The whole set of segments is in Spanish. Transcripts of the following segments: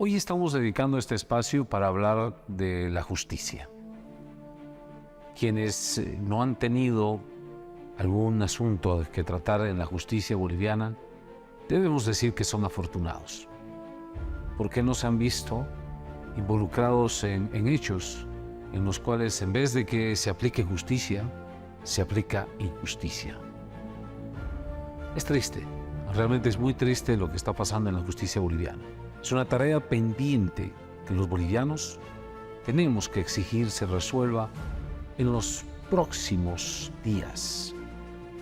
Hoy estamos dedicando este espacio para hablar de la justicia. Quienes no han tenido algún asunto que tratar en la justicia boliviana, debemos decir que son afortunados, porque no se han visto involucrados en hechos en los cuales, en vez de que se aplique justicia, se aplica injusticia. Es triste, realmente es muy triste lo que está pasando en la justicia boliviana. Es una tarea pendiente que los bolivianos tenemos que exigir se resuelva en los próximos días.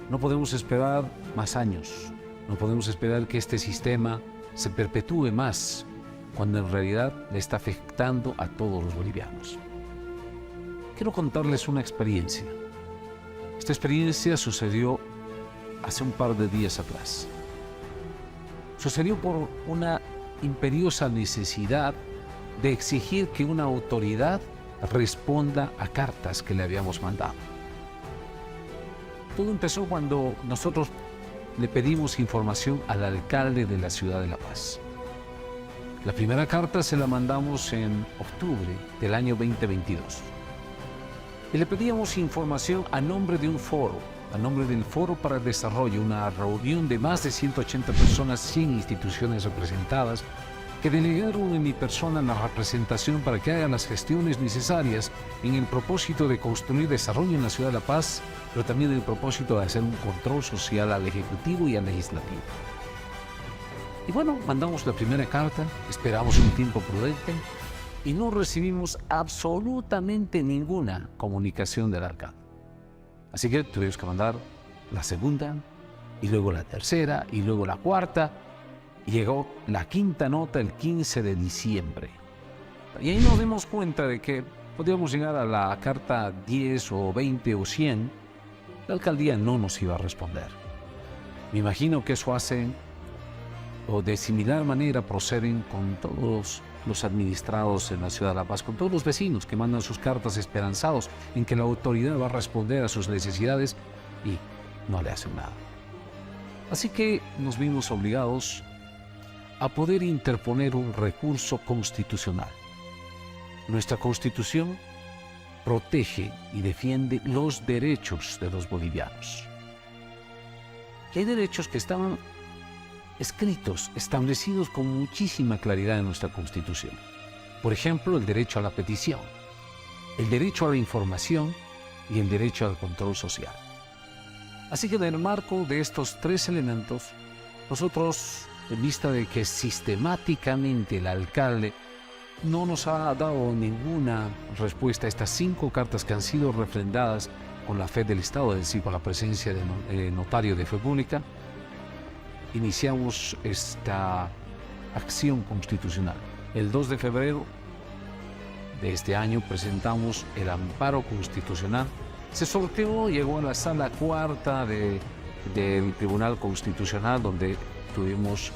No podemos esperar más años, no podemos esperar que este sistema se perpetúe más, cuando en realidad le está afectando a todos los bolivianos. Quiero contarles una experiencia. Esta experiencia sucedió hace un par de días atrás. Sucedió por una imperiosa necesidad de exigir que una autoridad responda a cartas que le habíamos mandado. Todo empezó cuando nosotros le pedimos información al alcalde de la ciudad de La Paz. La primera carta se la mandamos en octubre del año 2022. Y le pedíamos información a nombre de un foro, a nombre del Foro para el Desarrollo, una reunión de más de 180 personas, 100 instituciones representadas, que delegaron en mi persona la representación para que hagan las gestiones necesarias en el propósito de construir desarrollo en la ciudad de La Paz, pero también en el propósito de hacer un control social al Ejecutivo y al Legislativo. Y bueno, mandamos la primera carta, esperamos un tiempo prudente y no recibimos absolutamente ninguna comunicación del alcalde. Así que tuvimos que mandar la segunda, y luego la tercera, y luego la cuarta, y llegó la quinta nota el 15 de diciembre. Y ahí nos dimos cuenta de que podíamos llegar a la carta 10 o 20 o 100, la alcaldía no nos iba a responder. Me imagino que eso hacen, o de similar manera proceden con todos los administrados en la ciudad de La Paz, con todos los vecinos que mandan sus cartas esperanzados en que la autoridad va a responder a sus necesidades y no le hacen nada. Así que nos vimos obligados a poder interponer un recurso constitucional. Nuestra Constitución protege y defiende los derechos de los bolivianos. Y hay derechos que estaban escritos, establecidos con muchísima claridad en nuestra Constitución. Por ejemplo, el derecho a la petición, el derecho a la información y el derecho al control social. Así que en el marco de estos tres elementos, nosotros, en vista de que sistemáticamente el alcalde no nos ha dado ninguna respuesta a estas 5 cartas que han sido refrendadas con la fe del Estado, es decir, con la presencia del notario de fe pública, iniciamos esta acción constitucional. El 2 de febrero de este año presentamos el amparo constitucional. Se sorteó, llegó a la sala cuarta del Tribunal Constitucional, donde tuvimos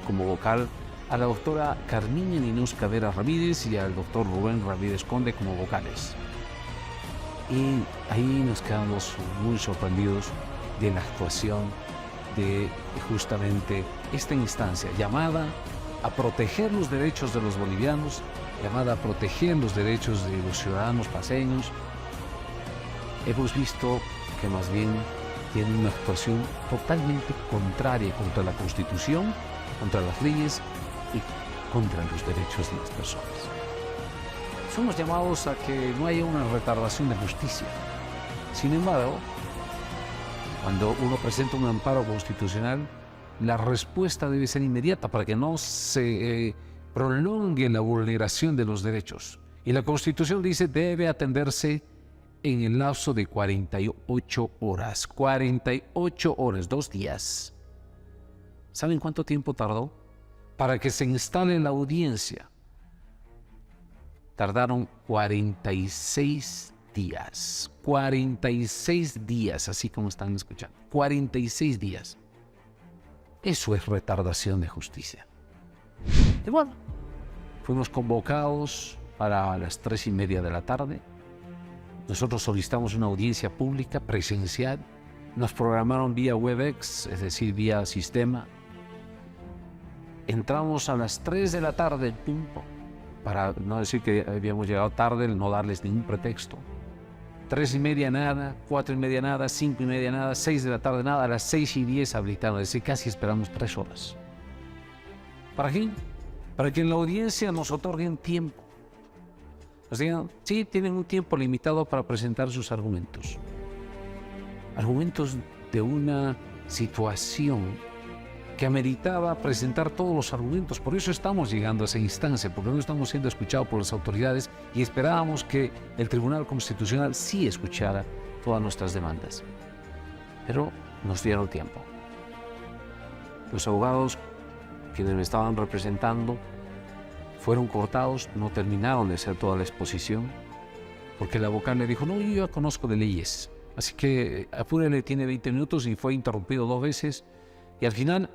como vocal a la doctora Carmiña Ninús Cavera Ramírez y al doctor Rubén Ramírez Conde como vocales. Y ahí nos quedamos muy sorprendidos de la actuación de justamente esta instancia llamada a proteger los derechos de los bolivianos, llamada a proteger los derechos de los ciudadanos paceños. Hemos visto que más bien tiene una actuación totalmente contraria contra la Constitución, contra las leyes y contra los derechos de las personas. Somos llamados a que no haya una retardación de justicia. Sin embargo, cuando uno presenta un amparo constitucional, la respuesta debe ser inmediata para que no se prolongue la vulneración de los derechos. Y la Constitución dice debe atenderse en el lapso de 48 horas. 48 horas, 2 días. ¿Saben cuánto tiempo tardó? Para que se instale la audiencia. Tardaron 46 días. 46 días, así como están escuchando. 46 días. Eso es retardación de justicia. Y bueno, fuimos convocados para las 3:30 de la tarde. Nosotros solicitamos una audiencia pública presencial. Nos programaron vía Webex, es decir, vía sistema. entramos a las 3 de la tarde, para no decir que habíamos llegado tarde, no darles ningún pretexto. 3:30 nada, 4:30 nada, 5:30 nada, 6 de la tarde nada, a las 6:10 habilitaron, es decir, casi esperamos 3 horas. ¿Para qué? Para que en la audiencia nos otorguen tiempo. Nos digan, sí, tienen un tiempo limitado para presentar sus argumentos. Argumentos de una situación que ameritaba presentar todos los argumentos. Por eso estamos llegando a esa instancia, porque no estamos siendo escuchados por las autoridades y esperábamos que el Tribunal Constitucional sí escuchara todas nuestras demandas. Pero nos dieron tiempo. Los abogados quienes me estaban representando fueron cortados, no terminaron de hacer toda la exposición, porque el abogado le dijo, no, yo ya conozco de leyes, así que apúrele, tiene 20 minutos, y fue interrumpido 2 veces, y al final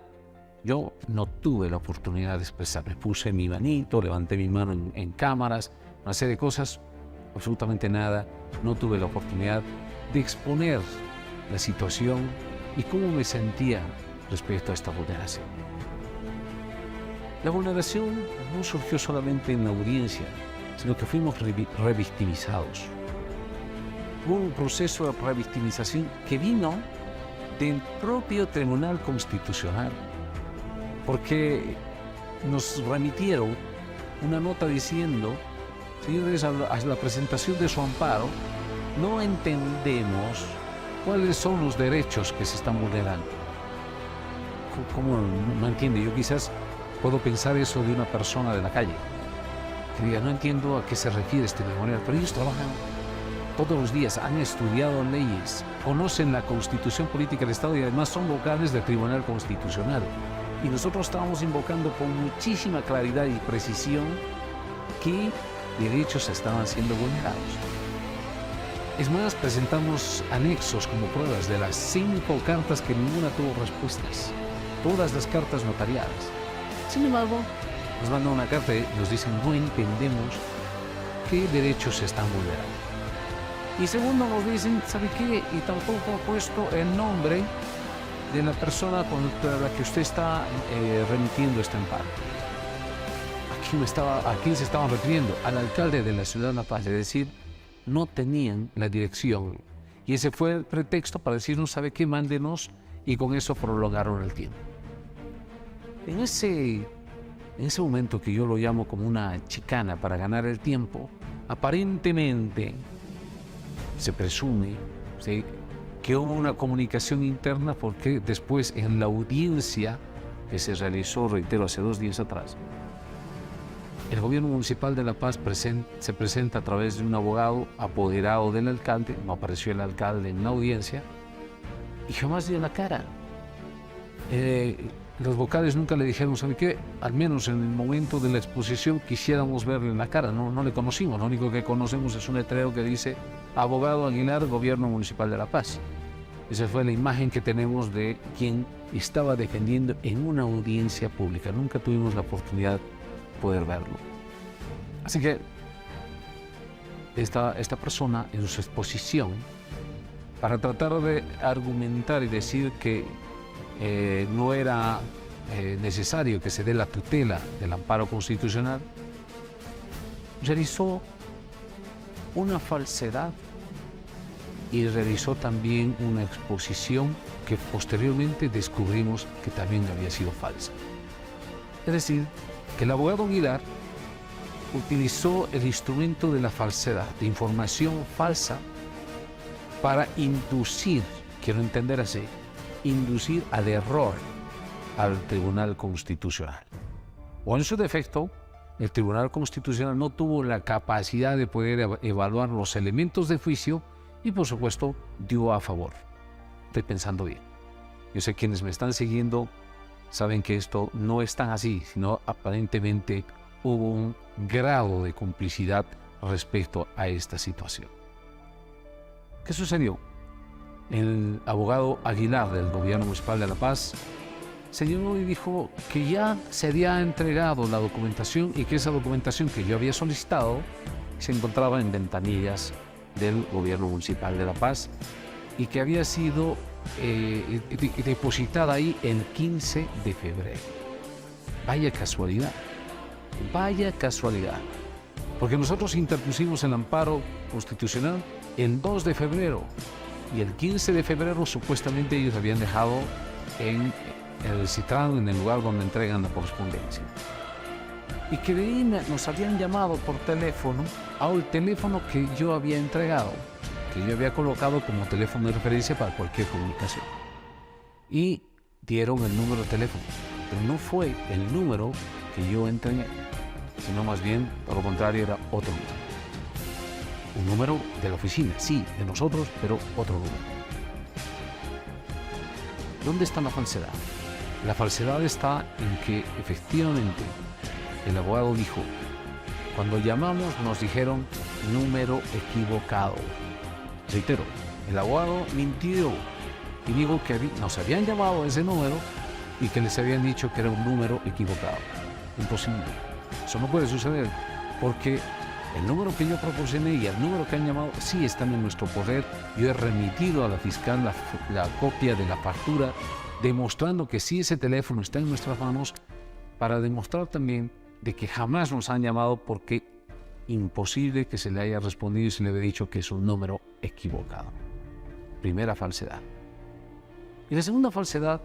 yo no tuve la oportunidad de expresarme. Puse mi manito, levanté mi mano en cámaras, una serie de cosas, absolutamente nada. No tuve la oportunidad de exponer la situación y cómo me sentía respecto a esta vulneración. La vulneración no surgió solamente en la audiencia, sino que fuimos revictimizados. Hubo un proceso de revictimización que vino del propio Tribunal Constitucional, porque nos remitieron una nota diciendo, señores, a la presentación de su amparo, no entendemos cuáles son los derechos que se están vulnerando. ¿Cómo no entiende? Yo quizás puedo pensar eso de una persona de la calle, que diga, no entiendo a qué se refiere este memorial, pero ellos trabajan todos los días, han estudiado leyes, conocen la Constitución Política del Estado y además son vocales del Tribunal Constitucional. Y nosotros estábamos invocando con muchísima claridad y precisión qué derechos estaban siendo vulnerados. Es más, presentamos anexos como pruebas de las 5 cartas que ninguna tuvo respuestas, todas las cartas notariadas. Sin embargo, nos mandan una carta y nos dicen, no entendemos qué derechos se están vulnerando. Y segundo, nos dicen, ¿sabe qué? Y tampoco ha puesto el nombre de la persona contra la que usted está remitiendo este amparo. ¿A quién se estaban refiriendo? Al alcalde de la ciudad de La Paz, es decir, no tenían la dirección. Y ese fue el pretexto para decirnos, ¿sabe qué? Mándenos, y con eso prolongaron el tiempo. En ese momento, que yo lo llamo como una chicana para ganar el tiempo, aparentemente se presume, ¿sí?, que hubo una comunicación interna, porque después en la audiencia que se realizó, reitero, hace 2 días atrás, el gobierno municipal de La Paz se presenta a través de un abogado apoderado del alcalde. No apareció el alcalde en la audiencia y jamás dio la cara. Los vocales nunca le dijeron, ¿sabe qué? Al menos en el momento de la exposición quisiéramos verle en la cara. No le conocimos, lo único que conocemos es un letrero que dice Abogado Aguilar, Gobierno Municipal de La Paz. Esa fue la imagen que tenemos de quien estaba defendiendo en una audiencia pública. Nunca tuvimos la oportunidad de poder verlo. Así que esta persona, en su exposición, para tratar de argumentar y decir que no era necesario que se dé la tutela del amparo constitucional, realizó una falsedad y realizó también una exposición que posteriormente descubrimos que también había sido falsa. Es decir, que el abogado Aguilar utilizó el instrumento de la falsedad, de información falsa, para inducir, quiero entender así, inducir al error al Tribunal Constitucional. O en su defecto, el Tribunal Constitucional no tuvo la capacidad de poder evaluar los elementos de juicio y, por supuesto, dio a favor. Estoy pensando bien. Yo sé que quienes me están siguiendo saben que esto no es tan así, sino aparentemente hubo un grado de complicidad respecto a esta situación. ¿Qué sucedió? El abogado Aguilar del Gobierno Municipal de La Paz señaló y dijo que ya se había entregado la documentación y que esa documentación que yo había solicitado se encontraba en ventanillas del Gobierno Municipal de La Paz y que había sido depositada ahí el 15 de febrero. Vaya casualidad. Vaya casualidad. Porque nosotros interpusimos el amparo constitucional el 2 de febrero. Y el 15 de febrero supuestamente ellos habían dejado en el Citrán, en el lugar donde entregan la correspondencia. Y que de ahí nos habían llamado por teléfono al teléfono que yo había entregado, que yo había colocado como teléfono de referencia para cualquier comunicación. Y dieron el número de teléfono, pero no fue el número que yo entregué, sino más bien, por lo contrario, era otro número. Un número de la oficina, sí, de nosotros, pero otro número. ¿Dónde está la falsedad? La falsedad está en que efectivamente el abogado dijo, cuando llamamos nos dijeron número equivocado. Reitero, el abogado mintió y dijo que nos habían llamado a ese número y que les habían dicho que era un número equivocado. Imposible. Eso no puede suceder porque el número que yo proporcioné y el número que han llamado sí están en nuestro poder. Yo he remitido a la fiscal la copia de la factura demostrando que sí ese teléfono está en nuestras manos, para demostrar también de que jamás nos han llamado, porque imposible que se le haya respondido y se le haya dicho que es un número equivocado. Primera falsedad. Y la segunda falsedad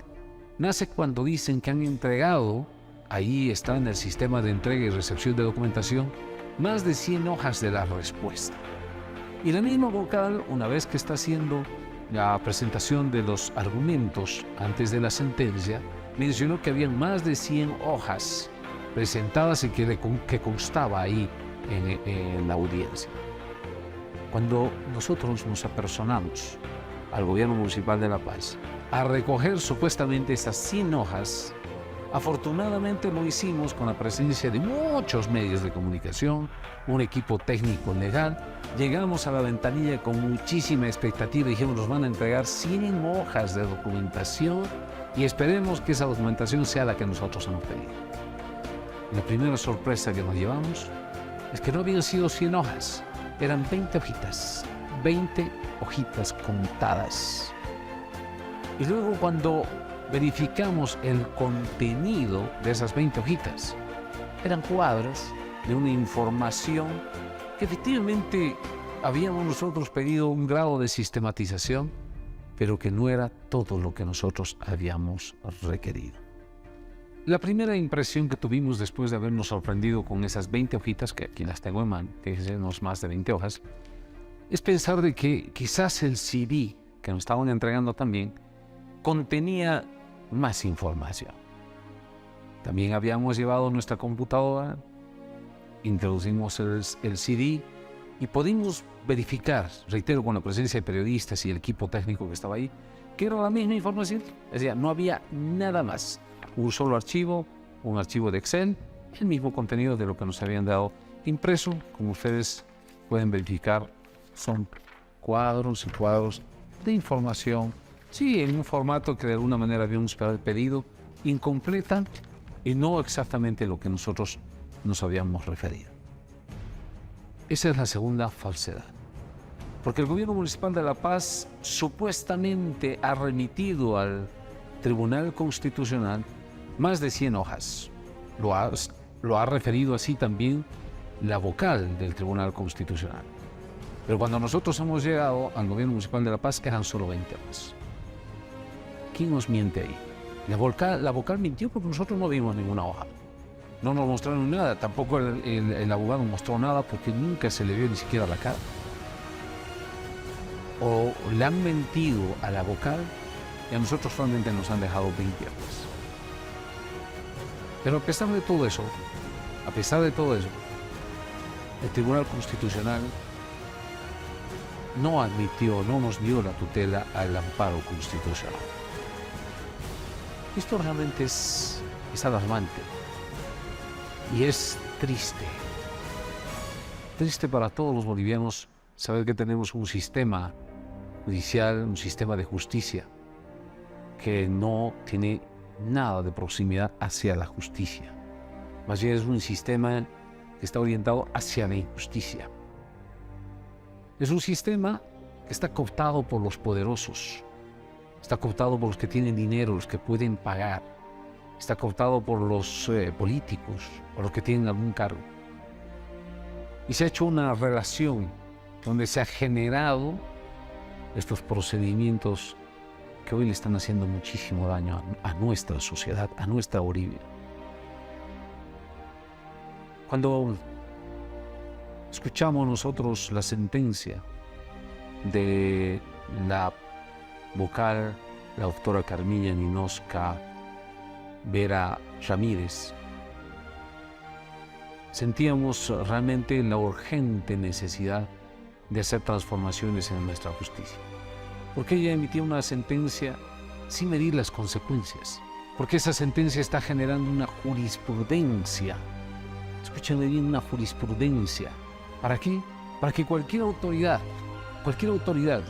nace cuando dicen que han entregado, ahí está en el sistema de entrega y recepción de documentación, más de 100 hojas de la respuesta. Y la misma vocal, una vez que está haciendo la presentación de los argumentos antes de la sentencia, mencionó que había más de 100 hojas presentadas y que constaba ahí en la audiencia. Cuando nosotros nos apersonamos al gobierno municipal de La Paz a recoger supuestamente esas 100 hojas, afortunadamente lo hicimos con la presencia de muchos medios de comunicación, un equipo técnico legal. Llegamos a la ventanilla con muchísima expectativa y dijimos, nos van a entregar 100 hojas de documentación y esperemos que esa documentación sea la que nosotros hemos pedido. La primera sorpresa que nos llevamos es que no habían sido 100 hojas, eran 20 hojitas contadas. Y luego cuando verificamos el contenido de esas 20 hojitas, eran cuadros de una información que efectivamente habíamos nosotros pedido un grado de sistematización, pero que no era todo lo que nosotros habíamos requerido. La primera impresión que tuvimos después de habernos sorprendido con esas 20 hojitas, que aquí las tengo en mano, que son más de 20 hojas, es pensar de que quizás el CD que nos estaban entregando también contenía más información. También habíamos llevado nuestra computadora, introducimos el CD y pudimos verificar, reitero, con la presencia de periodistas y el equipo técnico que estaba ahí, que era la misma información. Es decir, no había nada más. Un solo archivo, un archivo de Excel, el mismo contenido de lo que nos habían dado impreso. Como ustedes pueden verificar, son cuadros y cuadros de información, sí, en un formato que de alguna manera habíamos pedido, incompleta y no exactamente lo que nosotros nos habíamos referido. Esa es la segunda falsedad. Porque el gobierno municipal de La Paz supuestamente ha remitido al Tribunal Constitucional más de 100 hojas. Lo ha referido así también la vocal del Tribunal Constitucional. Pero cuando nosotros hemos llegado al gobierno municipal de La Paz, eran solo 20 hojas. ¿Quién nos miente ahí? La vocal mintió porque nosotros no vimos ninguna hoja. No nos mostraron nada, tampoco el abogado mostró nada porque nunca se le vio ni siquiera la cara. O le han mentido a la vocal y a nosotros solamente nos han dejado 20 hojas. Pero a pesar de todo eso, el Tribunal Constitucional no admitió, no nos dio la tutela al amparo constitucional. Esto realmente es alarmante y es triste. Triste para todos los bolivianos saber que tenemos un sistema judicial, un sistema de justicia que no tiene nada de proximidad hacia la justicia. Más bien es un sistema que está orientado hacia la injusticia. Es un sistema que está cooptado por los poderosos, está cooptado por los que tienen dinero, los que pueden pagar. está cooptado por los políticos, por los que tienen algún cargo. Y se ha hecho una relación donde se ha generado estos procedimientos que hoy le están haciendo muchísimo daño a nuestra sociedad, a nuestra Bolivia. Cuando escuchamos nosotros la sentencia de la vocal, la doctora Carmilla Ninosca Vera Ramírez, sentíamos realmente la urgente necesidad de hacer transformaciones en nuestra justicia. Porque ella emitió una sentencia sin medir las consecuencias. Porque esa sentencia está generando una jurisprudencia. Escúchenme bien, una jurisprudencia. ¿Para qué? Para que cualquier autoridad,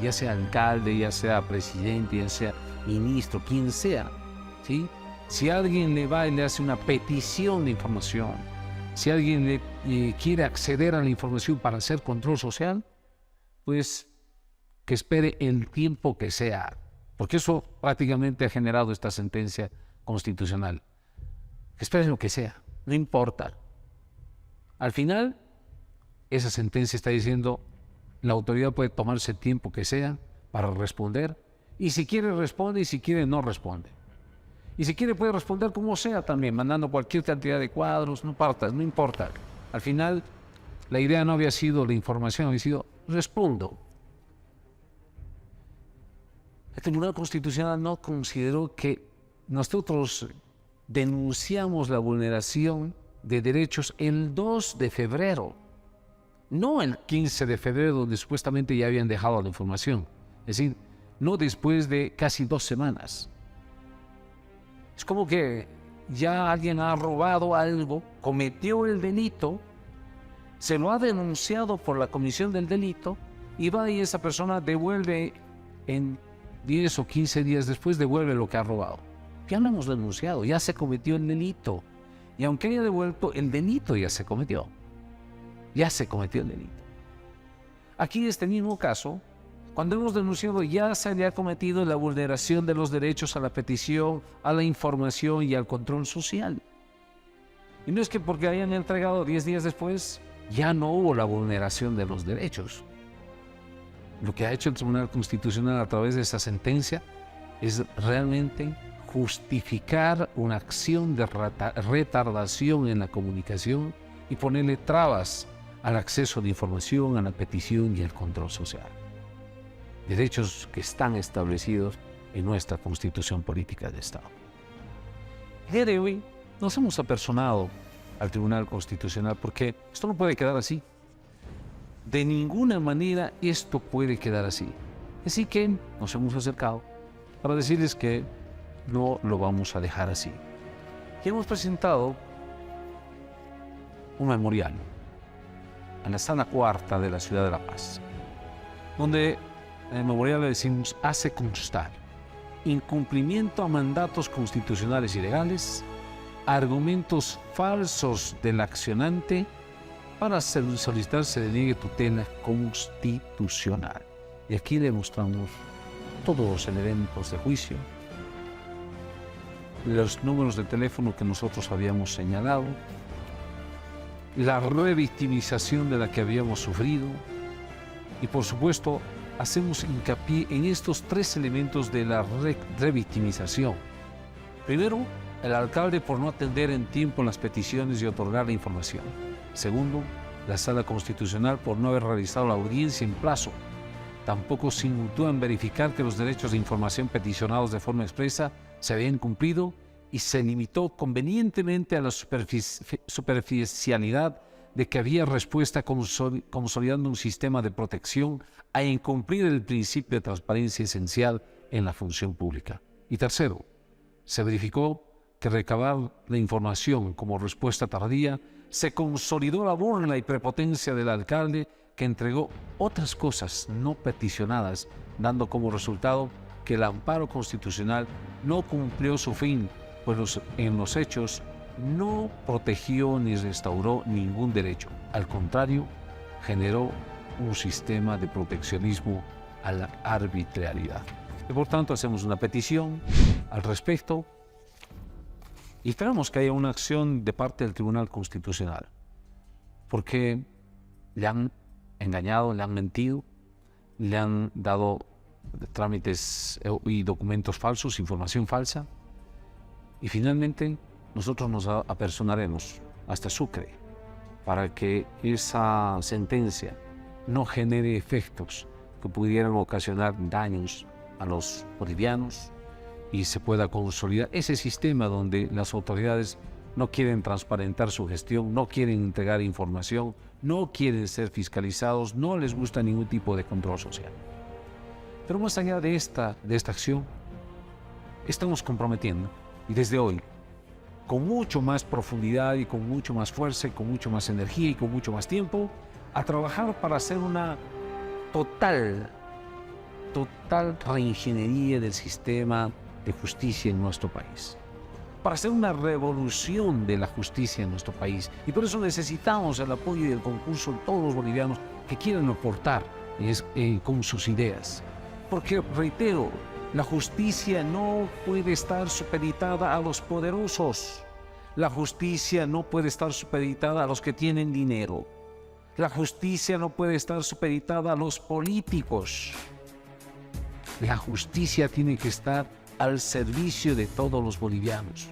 ya sea alcalde, ya sea presidente, ya sea ministro, quien sea, ¿sí? Si alguien le va y le hace una petición de información, si alguien quiere acceder a la información para hacer control social, pues que espere el tiempo que sea, porque eso prácticamente ha generado esta sentencia constitucional. Que espere lo que sea, no importa. Al final, esa sentencia está diciendo, la autoridad puede tomarse el tiempo que sea para responder, y si quiere responde, y si quiere no responde. Y si quiere puede responder como sea también, mandando cualquier cantidad de cuadros, no importa. Al final, la idea no había sido la información, había sido respondo. El Tribunal Constitucional no consideró que nosotros denunciamos la vulneración de derechos el 2 de febrero, no el 15 de febrero, donde supuestamente ya habían dejado la información. Es decir, no después de casi 2 semanas. Es como que ya alguien ha robado algo, cometió el delito, se lo ha denunciado por la comisión del delito y va y esa persona devuelve en 10 o 15 días después, devuelve lo que ha robado. Ya lo hemos denunciado, ya se cometió el delito. Y aunque haya devuelto, el delito ya se cometió. Ya se cometió el delito. Aquí en este mismo caso, cuando hemos denunciado, ya se le ha cometido la vulneración de los derechos a la petición, a la información y al control social. Y no es que porque hayan entregado 10 días después, ya no hubo la vulneración de los derechos. Lo que ha hecho el Tribunal Constitucional a través de esa sentencia es realmente justificar una acción de retardación en la comunicación y ponerle trabas al acceso de información, a la petición y al control social. Derechos que están establecidos en nuestra Constitución Política de Estado. El día de hoy nos hemos apersonado al Tribunal Constitucional porque esto no puede quedar así. De ninguna manera esto puede quedar así. Así que nos hemos acercado para decirles que no lo vamos a dejar así. Y hemos presentado un memorial a la Sala Cuarta de la ciudad de La Paz, donde en el memorial le decimos, hace constar incumplimiento a mandatos constitucionales y legales, argumentos falsos del accionante para solicitar se le niegue tutela constitucional. Y aquí le mostramos todos los elementos de juicio, los números de teléfono que nosotros habíamos señalado, la revictimización de la que habíamos sufrido y por supuesto hacemos hincapié en estos 3 elementos de la revictimización. Primero, el alcalde por no atender en tiempo las peticiones y otorgar la información. Segundo, la Sala Constitucional por no haber realizado la audiencia en plazo. Tampoco se inmutó en verificar que los derechos de información peticionados de forma expresa se habían cumplido y se limitó convenientemente a la superficialidad de que había respuesta consolidando un sistema de protección a incumplir el principio de transparencia esencial en la función pública. Y tercero, se verificó que recabar la información como respuesta tardía se consolidó la burla y prepotencia del alcalde que entregó otras cosas no peticionadas, dando como resultado que el amparo constitucional no cumplió su fin, pues en los hechos no protegió ni restauró ningún derecho. Al contrario, generó un sistema de proteccionismo a la arbitrariedad. Y por tanto, hacemos una petición al respecto Y esperamos que haya una acción de parte del Tribunal Constitucional, porque le han engañado, le han mentido, le han dado trámites y documentos falsos, información falsa, y finalmente nosotros nos apersonaremos hasta Sucre para que esa sentencia no genere efectos que pudieran ocasionar daños a los bolivianos y se pueda consolidar ese sistema donde las autoridades no quieren transparentar su gestión, no quieren entregar información, no quieren ser fiscalizados, no les gusta ningún tipo de control social. Pero más allá de esta acción, estamos comprometiendo, y desde hoy, con mucho más profundidad y con mucho más fuerza y con mucho más energía y con mucho más tiempo, a trabajar para hacer una total reingeniería del sistema de justicia en nuestro país, para hacer una revolución de la justicia en nuestro país. Y por eso necesitamos el apoyo y el concurso de todos los bolivianos que quieran aportar con sus ideas. Porque, reitero, la justicia no puede estar supeditada a los poderosos. La justicia no puede estar supeditada a los que tienen dinero. La justicia no puede estar supeditada a los políticos. La justicia tiene que estar al servicio de todos los bolivianos.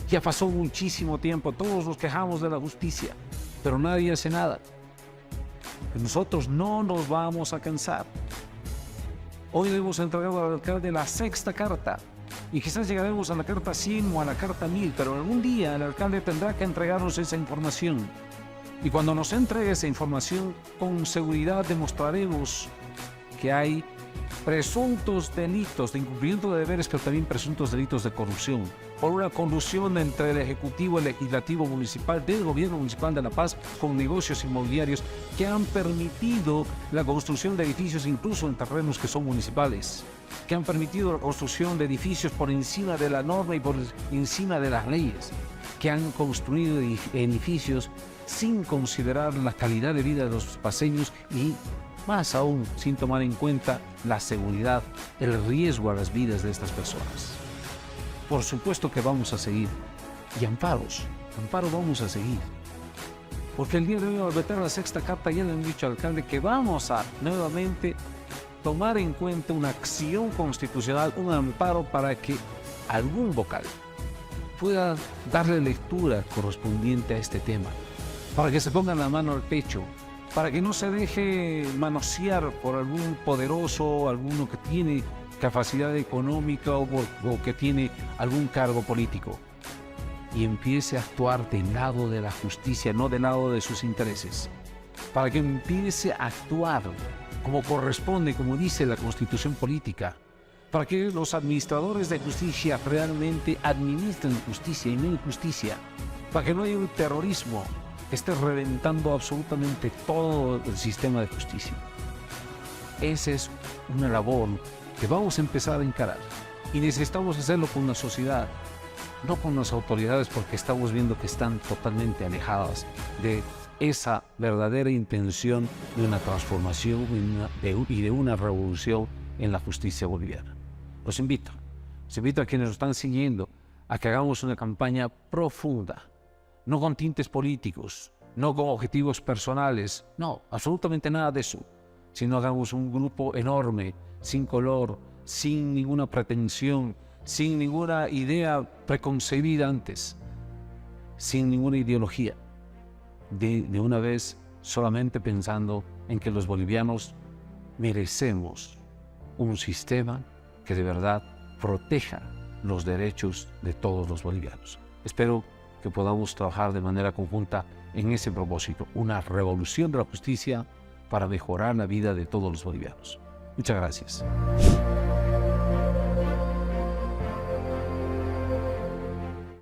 Ya pasó muchísimo tiempo, todos nos quejamos de la justicia, pero nadie hace nada. Nosotros no nos vamos a cansar. Hoy le hemos entregado al alcalde la 6ª carta y quizás llegaremos a la carta 100 o a la carta 1000, pero algún día el alcalde tendrá que entregarnos esa información. Y cuando nos entregue esa información, con seguridad demostraremos que hay presuntos delitos de incumplimiento de deberes, pero también presuntos delitos de corrupción, por una colusión entre el Ejecutivo, el Legislativo Municipal, del Gobierno Municipal de La Paz, con negocios inmobiliarios que han permitido la construcción de edificios incluso en terrenos que son municipales, que han permitido la construcción de edificios por encima de la norma y por encima de las leyes, que han construido edificios sin considerar la calidad de vida de los paseños y más aún sin tomar en cuenta la seguridad, el riesgo a las vidas de estas personas. Por supuesto que vamos a seguir. Y amparo vamos a seguir. Porque el día de hoy, al vetar la 6ª carta, ya le han dicho al alcalde que vamos a nuevamente tomar en cuenta una acción constitucional, un amparo para que algún vocal pueda darle lectura correspondiente a este tema, para que se pongan la mano al pecho, para que no se deje manosear por algún poderoso, alguno que tiene capacidad económica o que tiene algún cargo político, y empiece a actuar del lado de la justicia, no del lado de sus intereses, para que empiece a actuar como corresponde, como dice la Constitución política, para que los administradores de justicia realmente administren justicia y no injusticia, para que no haya un terrorismo que esté reventando absolutamente todo el sistema de justicia. Esa es una labor que vamos a empezar a encarar y necesitamos hacerlo con la sociedad, no con las autoridades, porque estamos viendo que están totalmente alejadas de esa verdadera intención de una transformación y de una revolución en la justicia boliviana. Los invito a quienes nos están siguiendo a que hagamos una campaña profunda, no con tintes políticos, no con objetivos personales, no, absolutamente nada de eso, sino hagamos un grupo enorme, sin color, sin ninguna pretensión, sin ninguna idea preconcebida antes, sin ninguna ideología, de una vez solamente pensando en que los bolivianos merecemos un sistema que de verdad proteja los derechos de todos los bolivianos. Espero que podamos trabajar de manera conjunta en ese propósito, una revolución de la justicia para mejorar la vida de todos los bolivianos. Muchas gracias.